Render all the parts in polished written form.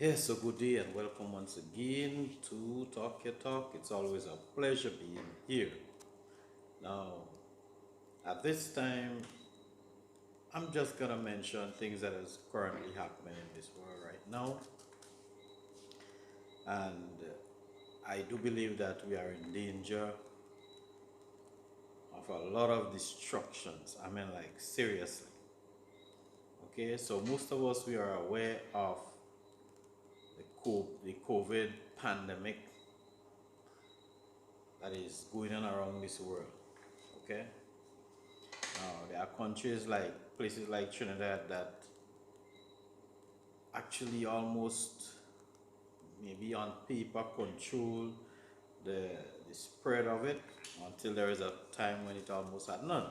Yes, so good day and welcome once again to Talk Your Talk. It's always a pleasure being here. Now, at this time, I'm just gonna mention things that is currently happening in this world right now, and I do believe that we are in danger of a lot of destructions. I mean, like seriously. Okay, so most of us we are aware of the COVID pandemic that is going on around this world. Okay, there are countries like places like Trinidad that actually almost maybe on paper control the spread of it until there is a time when it almost had none.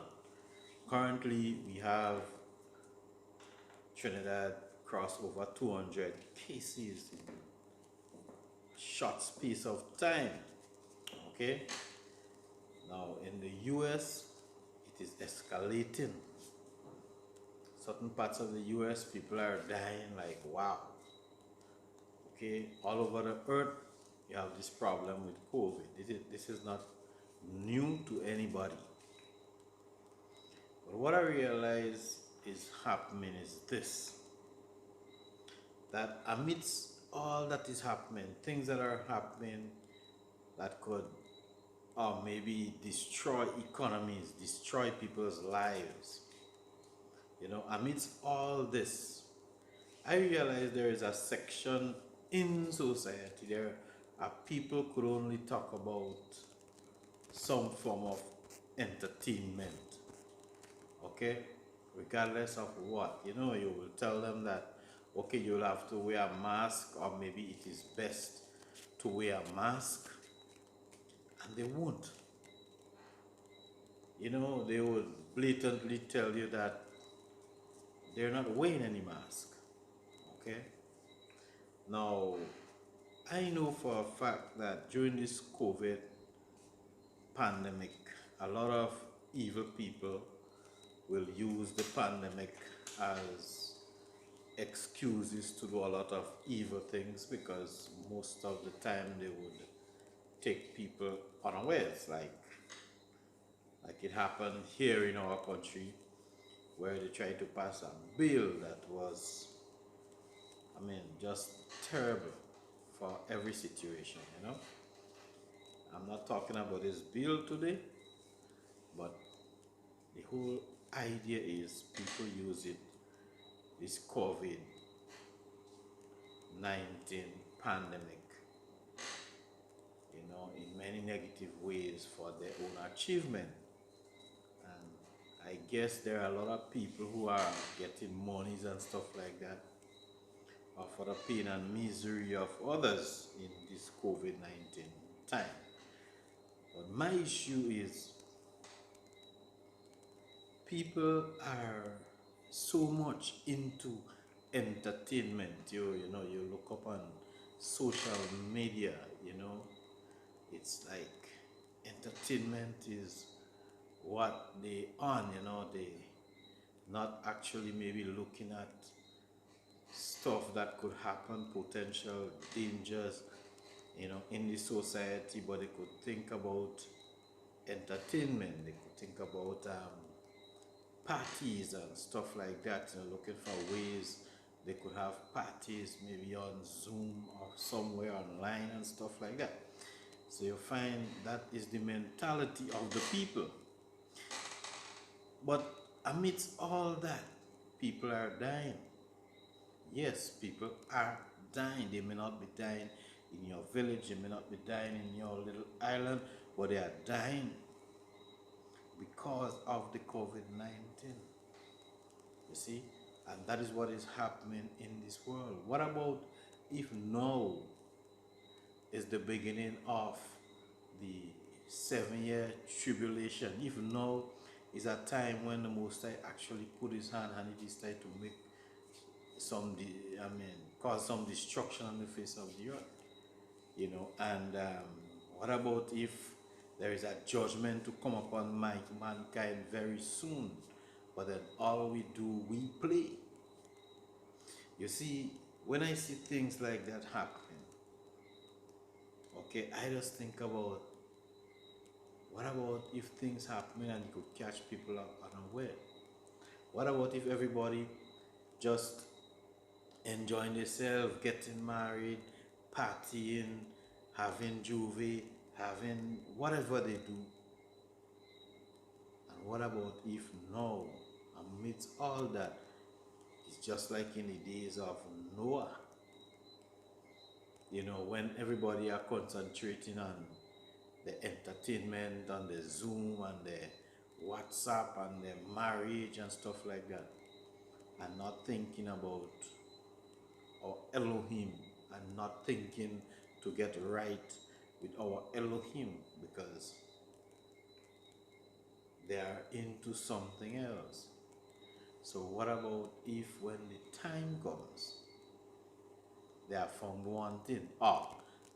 Currently, we have Trinidad cross over 200 cases in a short space of time. Okay, now in the US, it is escalating. Certain parts of the US, people are dying like wow. Okay, all over the earth, you have this problem with COVID. This is not new to anybody. But what I realize is happening is this, that amidst all that is happening, things that are happening that could maybe destroy economies, destroy people's lives, amidst all this, I realize there is a section in society. There are people could only talk about some form of entertainment. Okay? Regardless of what. You will tell them that okay, you'll have to wear a mask, or maybe it is best to wear a mask, and they won't. They would blatantly tell you that they're not wearing any mask. Okay? Now, I know for a fact that during this COVID pandemic, a lot of evil people will use the pandemic as excuses to do a lot of evil things, because most of the time they would take people unawares, like it happened here in our country, where they tried to pass a bill that was, just terrible for every situation. I'm not talking about this bill today, but the whole idea is people use it, this COVID 19 pandemic, in many negative ways for their own achievement. And I guess there are a lot of people who are getting monies and stuff like that, or for the pain and misery of others in this COVID 19 time. But my issue is people are so much into entertainment. You look up on social media, it's like entertainment is what they on, they not actually maybe looking at stuff that could happen, potential dangers, in the society, but they could think about entertainment, they could think about parties and stuff like that, looking for ways they could have parties maybe on Zoom or somewhere online and stuff like that. So you find that is the mentality of the people. But amidst all that, people are dying. Yes, people are dying. They may not be dying in your village, they may not be dying in your little island, but they are dying because of the COVID 19. You see? And that is what is happening in this world. What about if now is the beginning of the 7 year tribulation? If now is a time when the Most High actually put his hand and it is time to make cause some destruction on the face of the earth, and what about if there is a judgment to come upon mankind very soon, but then all we do, we play? You see, when I see things like that happening, okay, I just think about what about if things happen and you could catch people unaware? What about if everybody just enjoying themselves, getting married, partying, having juvie, having whatever they do? And what about if now, amidst all that, it's just like in the days of Noah, when everybody are concentrating on the entertainment, on the Zoom, and the WhatsApp, and the marriage and stuff like that, and not thinking about our Elohim, and not thinking to get right with our Elohim, because they are into something else. So what about if when the time comes, they are found wanting? Or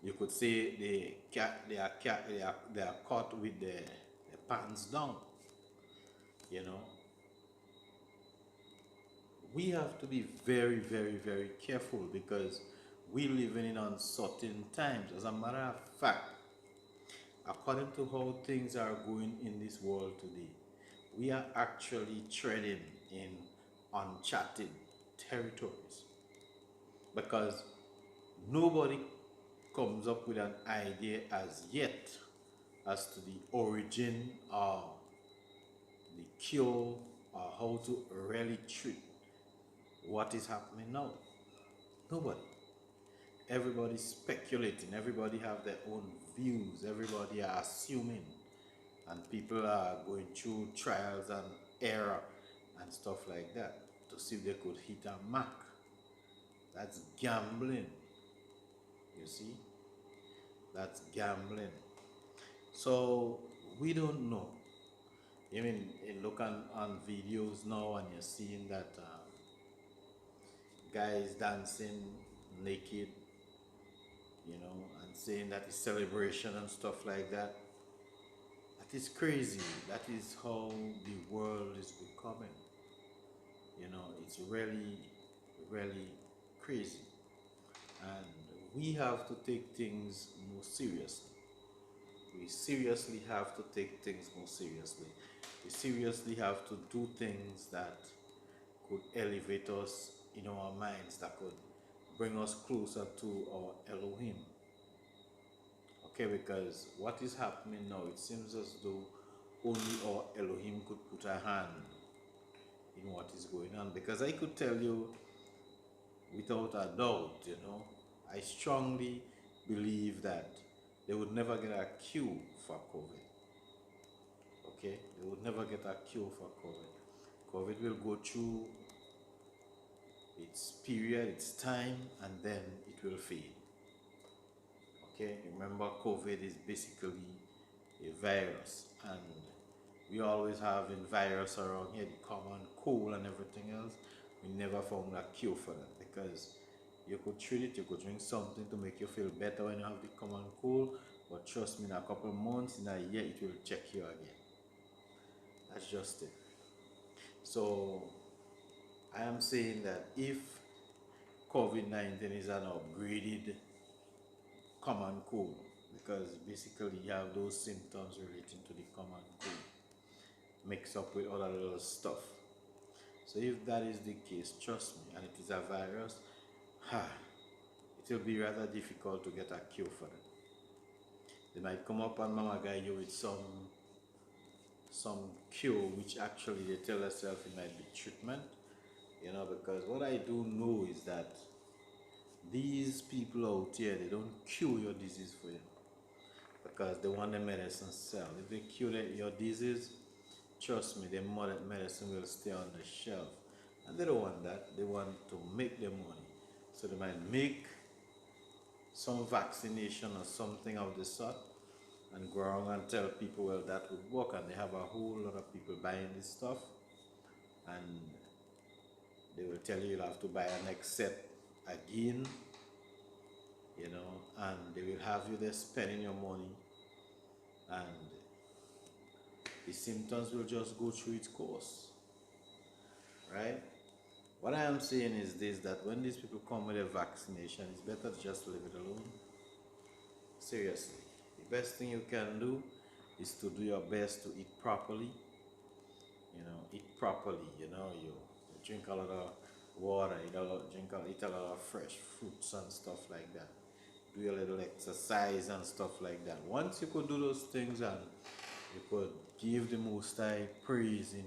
you could say they are caught with the pants down. You know, we have to be very, very, very careful because we living in uncertain times. As a matter of fact, according to how things are going in this world today, we are actually treading in uncharted territories because nobody comes up with an idea as yet as to the origin or the cure or how to really treat what is happening now. Nobody. Everybody's speculating. Everybody have their own views. Everybody are assuming, and people are going through trials and error and stuff like that to see if they could hit a mark. That's gambling. You see, that's gambling. So we don't know. I mean, you look on videos now and you're seeing that guys dancing naked, and saying that it's celebration and stuff like that. That is crazy. That is how the world is becoming. It's really, really crazy. And we have to take things more seriously. We seriously have to take things more seriously. We seriously have to do things that could elevate us in our minds, that could bring us closer to our Elohim. Okay, because what is happening now, it seems as though only our Elohim could put a hand in what is going on. Because I could tell you without a doubt, I strongly believe that they would never get a cure for COVID. Okay, they would never get a cure for COVID. COVID will go through its period, its time, and then it will fade. Okay, remember COVID is basically a virus, and we always have in virus around here, the common cold and everything else. We never found a cure for that because you could treat it, you could drink something to make you feel better when you have the common cold, but trust me, in a couple of months, in a year, it will check you again. That's just it. So I am saying that if COVID-19 is an upgraded common cold, because basically you have those symptoms relating to the common cold mixed up with other little stuff. So if that is the case, trust me, and it is a virus, it will be rather difficult to get a cure for it. They might come up and mama guide you with some cure, which actually they tell themselves it might be treatment, because what I do know is that these people out here, they don't cure your disease for you because they want the medicine sell. If they cure your disease, trust me, the medicine will stay on the shelf. And they don't want that. They want to make their money. So they might make some vaccination or something of the sort and go around and tell people, well, that would work. And they have a whole lot of people buying this stuff. And they will tell you you'll have to buy a next set again, and they will have you there spending your money, and the symptoms will just go through its course, right? What I am saying is this, that when these people come with a vaccination, it's better to just leave it alone. Seriously. The best thing you can do is to do your best to eat properly. Eat properly, you drink a lot of water, eat a lot of fresh fruits and stuff like that. Do a little exercise and stuff like that. Once you could do those things and you could give the Most High praise in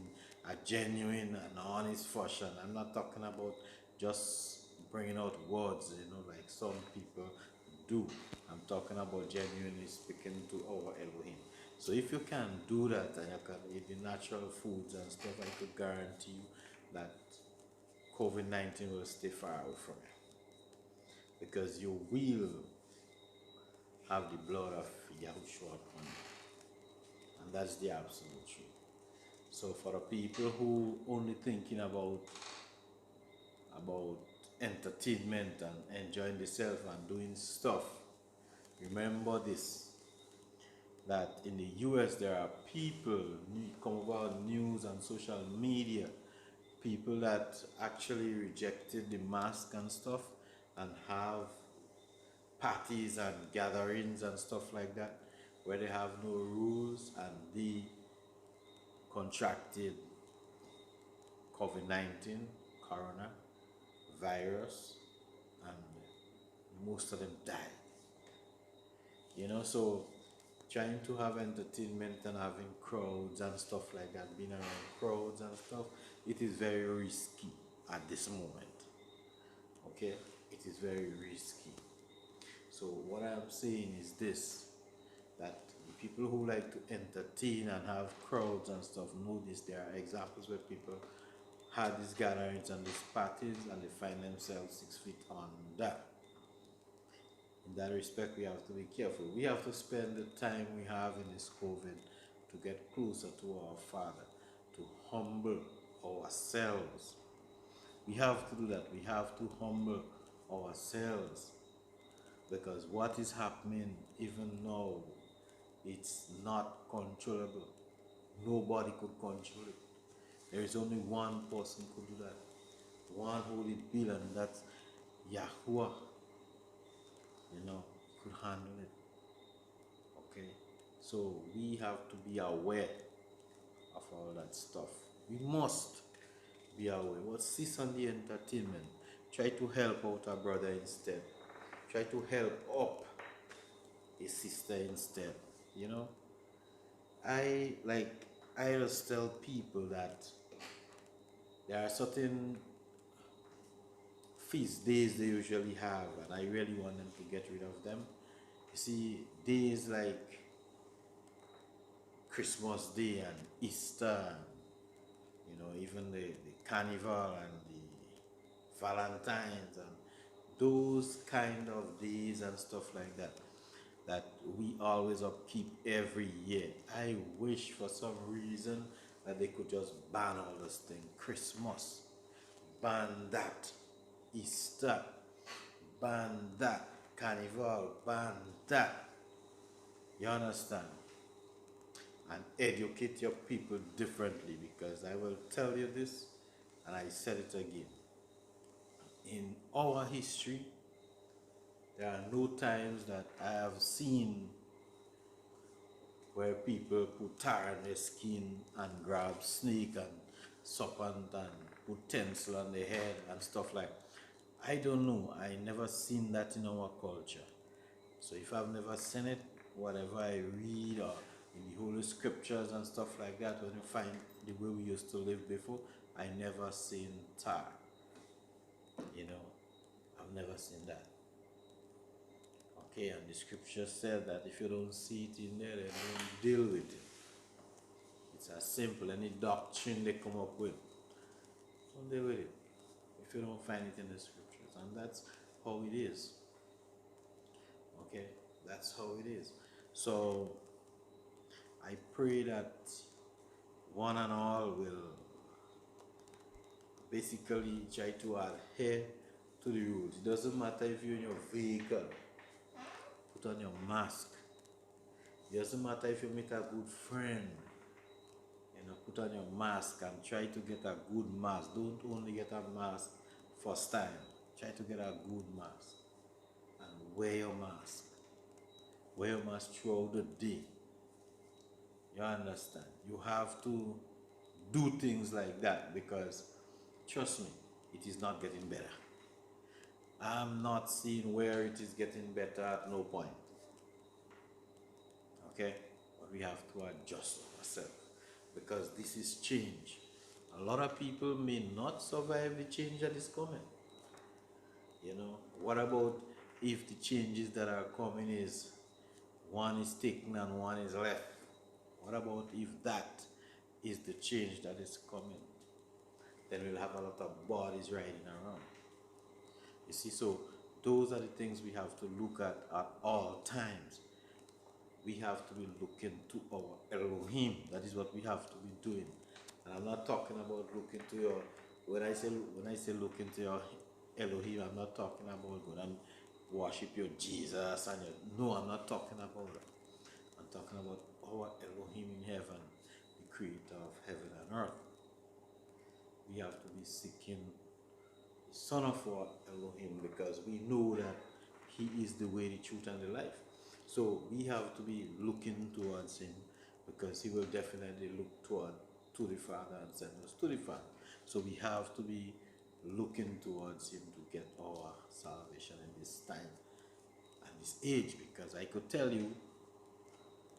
a genuine and honest fashion. I'm not talking about just bringing out words, like some people do. I'm talking about genuinely speaking to our Elohim. So if you can do that and you can eat the natural foods and stuff, I could guarantee you that COVID-19 will stay far away from you. Because you will have the blood of Yahushua upon you. And that's the absolute truth. So for the people who only thinking about entertainment and enjoying themselves and doing stuff, remember this, that in the US there are people come about news and social media, people that actually rejected the mask and stuff and have parties and gatherings and stuff like that where they have no rules and they contracted COVID-19, corona virus, and most of them died. So trying to have entertainment and having crowds and stuff like that, being around crowds and stuff, it is very risky at this moment. Okay, it is very risky. So what I'm saying is this, that the people who like to entertain and have crowds and stuff know this. There are examples where people had these gatherings and these parties and they find themselves 6 feet under. In that respect, we have to be careful. We have to spend the time we have in this COVID to get closer to our Father, to humble ourselves. We have to do that. We have to humble ourselves, because what is happening even now, it's not controllable. Nobody could control it. There is only one person who could do that. One holy bill, and that's Yahuwah. Could handle it. Okay? So we have to be aware of all that stuff. We must be aware. What cease on the entertainment? Try to help out a brother instead. Try to help up a sister instead. I just tell people that there are certain feast days they usually have, and I really want them to get rid of them. You see, days like Christmas Day and Easter, and, even the Carnival and the Valentine's and those kind of days and stuff like that we always upkeep every year. I wish for some reason that they could just ban all this thing. Christmas, ban that. Easter, ban that. Carnival, ban that. You understand? And educate your people differently, because I will tell you this, and I said it again. In our history, there are no times that I have seen where people put tar on their skin and grab snake and serpent and put tinsel on their head and stuff like that. I don't know. I never seen that in our culture. So if I've never seen it, whatever I read or in the Holy Scriptures and stuff like that, when you find the way we used to live before, I never seen tar. I've never seen that. Okay, and the scripture said that if you don't see it in there, then don't deal with it. It's as simple. Any doctrine they come up with, don't deal with it if you don't find it in the scriptures. And that's how it is. Okay, that's how it is. So I pray that one and all will basically try to adhere to the rules. It doesn't matter if you're in your vehicle, put on your mask. It doesn't matter if you meet a good friend, put on your mask and try to get a good mask. Don't only get a mask for style. Try to get a good mask and wear your mask. Wear your mask throughout the day. You understand? You have to do things like that because, trust me, it is not getting better. I'm not seeing where it is getting better at no point. Okay? But we have to adjust ourselves because this is change. A lot of people may not survive the change that is coming. What about if the changes that are coming is one is taken and one is left? What about if that is the change that is coming? Then we'll have a lot of bodies riding around. You see, so those are the things we have to look at all times. We have to be looking to our Elohim. That is what we have to be doing. And I'm not talking about looking to your, when I say look into your Elohim, I'm not talking about going and worship your Jesus and no, I'm not talking about that. I'm talking about our Elohim in heaven, the creator of heaven and earth. We have to be seeking the Son of our Elohim because we know that He is the way, the truth, and the life. So we have to be looking towards Him because He will definitely look to the Father and send us to the Father. So we have to be looking towards Him to get our salvation in this time and this age, because I could tell you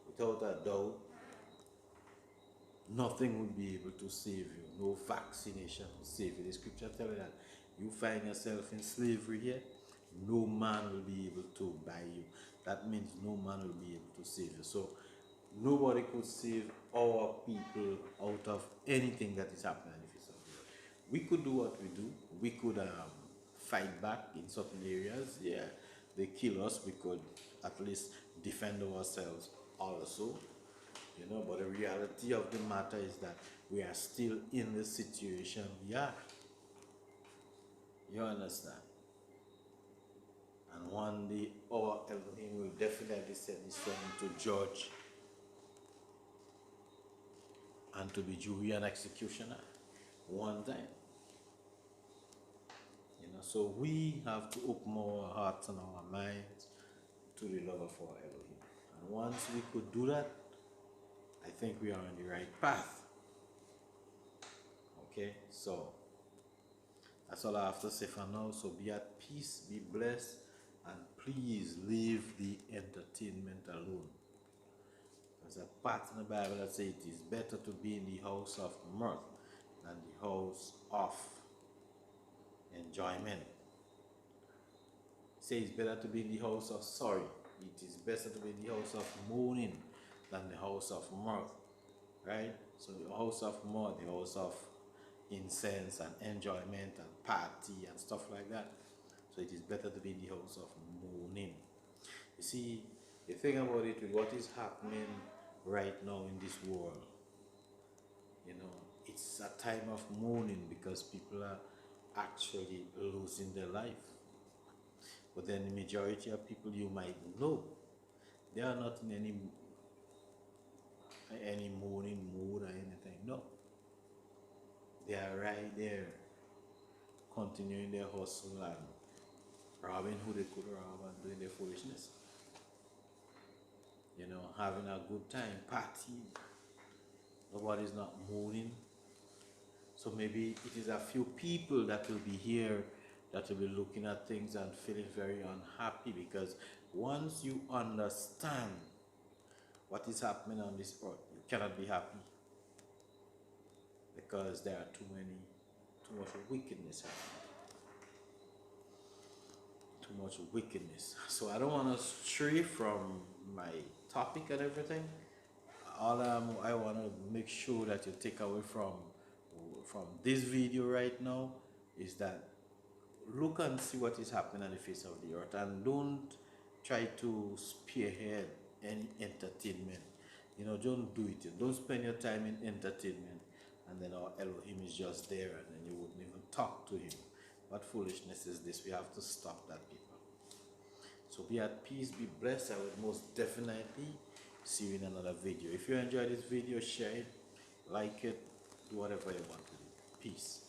without a doubt nothing will be able to save you. No vaccination will save you. The scripture tells you that you find yourself in slavery here, no man will be able to buy you. That means no man will be able to save you. So nobody could save our people out of anything that is happening in the face of the earth. We could do what we do. We could fight back in certain areas. Yeah, they kill us. We could at least defend ourselves also. But the reality of the matter is that we are still in the situation we are. You understand? And one day our Elohim will definitely send His Son to judge and to be jury and executioner one time. So we have to open our hearts and our minds to the love of our Elohim. And once we could do that, I think we are on the right path. Okay, so that's all I have to say for now. So be at peace, be blessed, and please leave the entertainment alone. There's a part in the Bible that says it is better to be in the house of mirth than the house of enjoyment. It says it's better to be in the house of sorry. It is better to be in the house of mourning than the house of mirth. Right? So the house of mirth, the house of incense and enjoyment and party and stuff like that. So it is better to be in the house of mourning. You see, the thing about it, with what is happening right now in this world, it's a time of mourning because people are actually losing their life. But then the majority of people you might know, they are not in any mourning mood or anything. No. They are right there continuing their hustle and robbing who they could rob and doing their foolishness. Having a good time, partying. Nobody's not mourning. So maybe it is a few people that will be here that will be looking at things and feeling very unhappy, because once you understand what is happening on this earth, you cannot be happy because there are too much wickedness happening. Too much wickedness. So I don't want to stray from my topic and everything. All I want to make sure that you take away from this video right now is that look and see what is happening on the face of the earth, and don't try to spearhead any entertainment. Don't do it. Don't spend your time in entertainment and then our Elohim is just there and then you wouldn't even talk to Him. What foolishness is this? We have to stop that, people. So be at peace, be blessed. I will most definitely see you in another video. If you enjoyed this video, share it like it, do whatever you want to do. Peace.